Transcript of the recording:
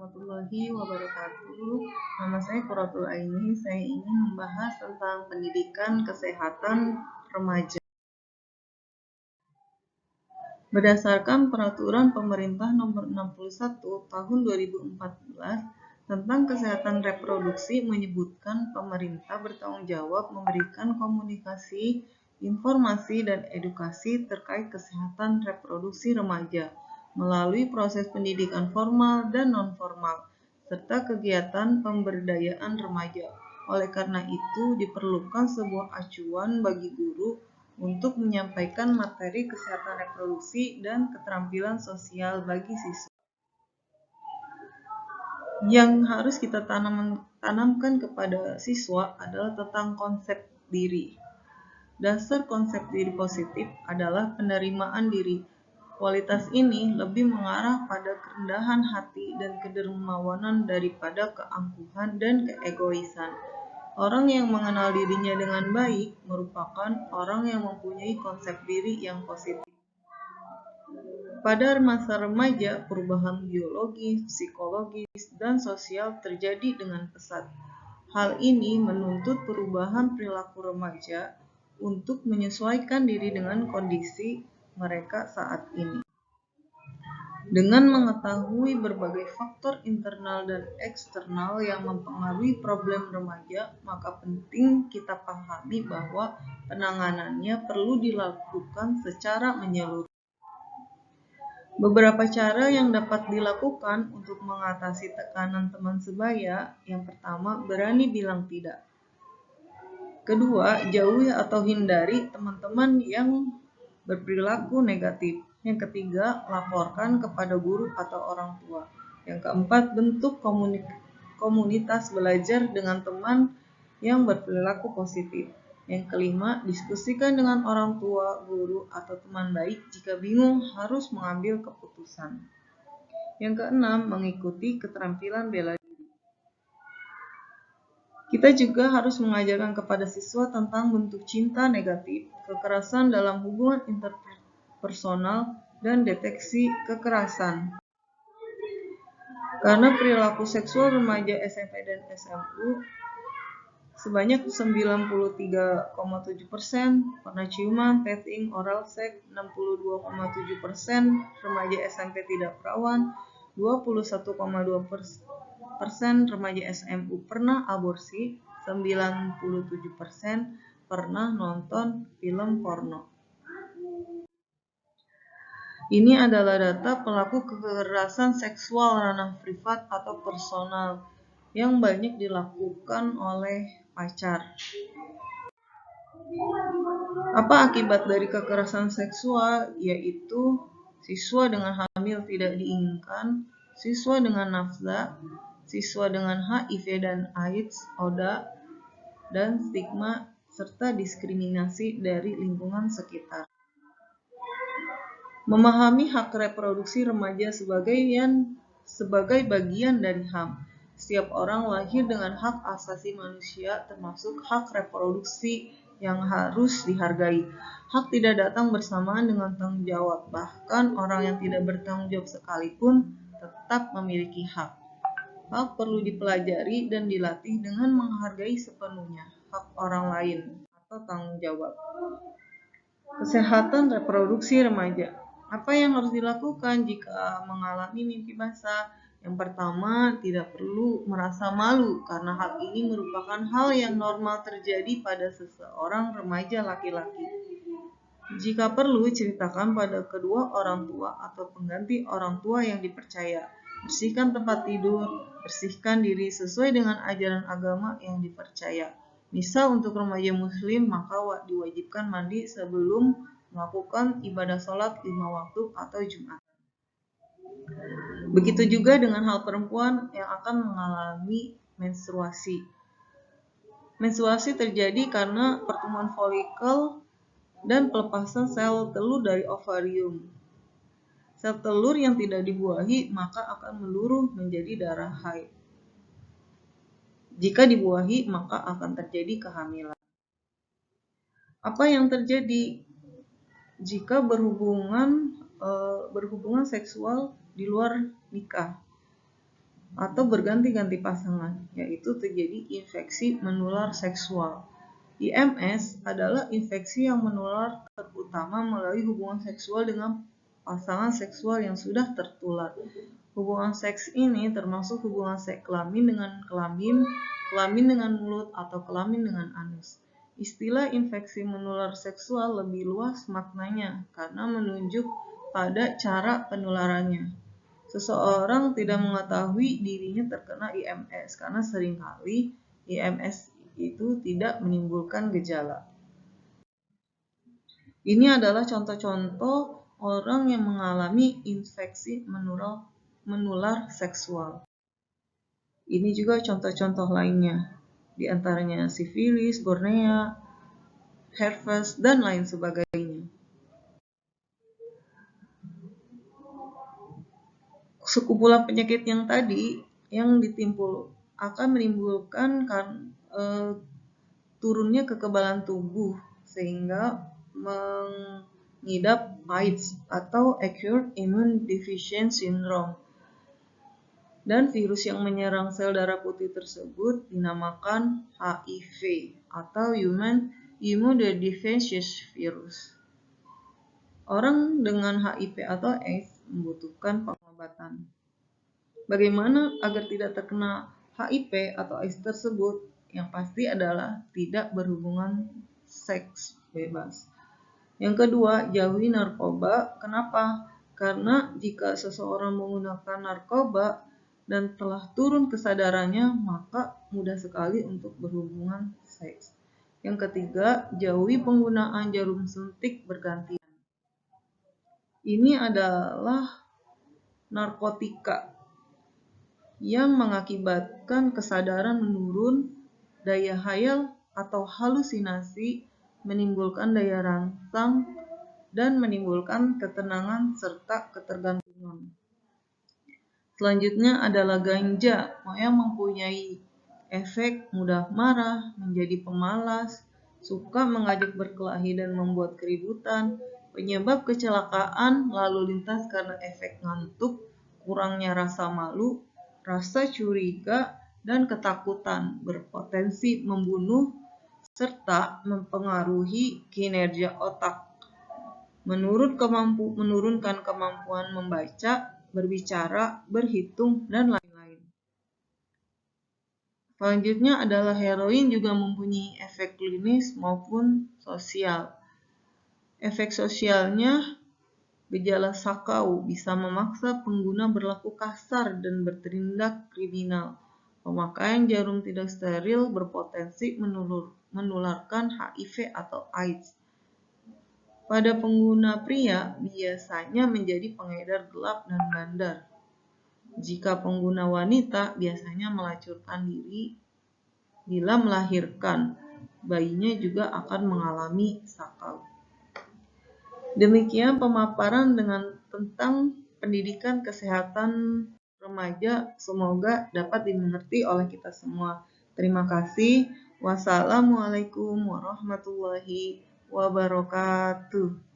warahmatullahi wabarakatuh. Nama saya Quratul Aini. Saya ingin membahas tentang pendidikan kesehatan remaja. Berdasarkan Peraturan Pemerintah Nomor 61 Tahun 2014 tentang kesehatan reproduksi menyebutkan pemerintah bertanggung jawab memberikan komunikasi, informasi, dan edukasi terkait kesehatan reproduksi remaja melalui proses pendidikan formal dan non-formal, serta kegiatan pemberdayaan remaja. Oleh karena itu, diperlukan sebuah acuan bagi guru untuk menyampaikan materi kesehatan reproduksi dan keterampilan sosial bagi siswa. Yang harus kita tanamkan kepada siswa adalah tentang konsep diri. Dasar konsep diri positif adalah penerimaan diri. Kualitas ini lebih mengarah pada kerendahan hati dan kedermawanan daripada keangkuhan dan keegoisan. Orang yang mengenal dirinya dengan baik merupakan orang yang mempunyai konsep diri yang positif. Pada masa remaja, perubahan biologis, psikologis, dan sosial terjadi dengan pesat. Hal ini menuntut perubahan perilaku remaja untuk menyesuaikan diri dengan kondisi mereka saat ini. Dengan mengetahui berbagai faktor internal dan eksternal yang mempengaruhi problem remaja, maka penting kita pahami bahwa penanganannya perlu dilakukan secara menyeluruh. Beberapa cara yang dapat dilakukan untuk mengatasi tekanan teman sebaya. Yang pertama, berani bilang tidak. Kedua, jauhi atau hindari teman-teman yang berperilaku negatif. Yang ketiga, laporkan kepada guru atau orang tua. Yang keempat, bentuk komunitas belajar dengan teman yang berperilaku positif. Yang kelima, diskusikan dengan orang tua, guru, atau teman baik jika bingung harus mengambil keputusan. Yang keenam, mengikuti keterampilan bela diri. Kita juga harus mengajarkan kepada siswa tentang bentuk cinta negatif, kekerasan dalam hubungan interpersonal, dan deteksi kekerasan. Karena perilaku seksual remaja SMP dan SMU sebanyak 93,7% pernah ciuman, petting, oral seks, 62,7% remaja SMP tidak perawan, 21,2% remaja SMU pernah aborsi, 97% pernah nonton film porno. Ini adalah data pelaku kekerasan seksual ranah privat atau personal yang banyak dilakukan oleh pacar. Apa akibat dari kekerasan seksual? Yaitu siswa dengan hamil tidak diinginkan, siswa dengan nafsa, siswa dengan HIV dan AIDS, ODA, dan stigma serta diskriminasi dari lingkungan sekitar. Memahami hak reproduksi remaja sebagai bagian dari HAM. Setiap orang lahir dengan hak asasi manusia termasuk hak reproduksi yang harus dihargai. Hak tidak datang bersamaan dengan tanggung jawab. Bahkan orang yang tidak bertanggung jawab sekalipun tetap memiliki hak. Hak perlu dipelajari dan dilatih dengan menghargai sepenuhnya hak orang lain atau tanggung jawab. Kesehatan reproduksi remaja. Apa yang harus dilakukan jika mengalami mimpi basah? Yang pertama, tidak perlu merasa malu karena hal ini merupakan hal yang normal terjadi pada seseorang remaja laki-laki. Jika perlu, ceritakan pada kedua orang tua atau pengganti orang tua yang dipercaya. Bersihkan tempat tidur, bersihkan diri sesuai dengan ajaran agama yang dipercaya. Misal untuk remaja muslim, maka diwajibkan mandi sebelum melakukan ibadah sholat 5 waktu atau Jumat. Begitu juga dengan hal perempuan yang akan mengalami menstruasi. Menstruasi terjadi karena pertumbuhan folikel dan pelepasan sel telur dari ovarium. Sel telur yang tidak dibuahi maka akan meluruh menjadi darah haid. Jika dibuahi maka akan terjadi kehamilan. Apa yang terjadi jika berhubungan seksual di luar nikah? atau berganti-ganti pasangan, yaitu terjadi infeksi menular seksual. IMS adalah infeksi yang menular terutama melalui hubungan seksual dengan pasangan seksual yang sudah tertular. Hubungan seks ini termasuk hubungan seks kelamin dengan kelamin, kelamin dengan mulut, atau kelamin dengan anus. Istilah infeksi menular seksual lebih luas maknanya karena menunjuk pada cara penularannya. Seseorang tidak mengetahui dirinya terkena IMS karena seringkali IMS itu tidak menimbulkan gejala. Ini adalah contoh-contoh orang yang mengalami infeksi menular seksual. Ini juga contoh-contoh lainnya, di antaranya sifilis, bornea, herpes, dan lain sebagainya. Sekumpulan penyakit yang tadi yang ditimbul akan menimbulkan turunnya kekebalan tubuh sehingga mengidap AIDS atau Acute Immune Deficiency Syndrome. Dan virus yang menyerang sel darah putih tersebut dinamakan HIV atau Human Immunodeficiency Virus. Orang dengan HIV atau AIDS membutuhkan pengobatan. Bagaimana agar tidak terkena HIV atau AIDS tersebut? Yang pasti adalah tidak berhubungan seks bebas. Yang kedua, jauhi narkoba. Kenapa? Karena jika seseorang menggunakan narkoba dan telah turun kesadarannya, maka mudah sekali untuk berhubungan seks. Yang ketiga, jauhi penggunaan jarum suntik bergantian. Ini adalah narkotika yang mengakibatkan kesadaran menurun, daya hayal atau halusinasi, menimbulkan daya rangsang, dan menimbulkan ketenangan serta ketergantungan. Selanjutnya adalah ganja yang mempunyai efek mudah marah, menjadi pemalas, suka mengajak berkelahi dan membuat keributan, penyebab kecelakaan lalu lintas karena efek ngantuk, kurangnya rasa malu, rasa curiga, dan ketakutan, berpotensi membunuh, serta mempengaruhi kinerja otak, menurunkan kemampuan membaca, berbicara, berhitung, dan lain-lain. Selanjutnya adalah heroin juga mempunyai efek klinis maupun sosial. Efek sosialnya, gejala sakau bisa memaksa pengguna berlaku kasar dan bertindak kriminal. Pemakaian jarum tidak steril berpotensi menularkan HIV atau AIDS. Pada pengguna pria, biasanya menjadi pengedar gelap dan bandar. Jika pengguna wanita, biasanya melacurkan diri bila melahirkan. Bayinya juga akan mengalami sakau. Demikian pemaparan tentang pendidikan kesehatan remaja, semoga dapat dimengerti oleh kita semua. Terima kasih. Wassalamualaikum warahmatullahi wabarakatuh.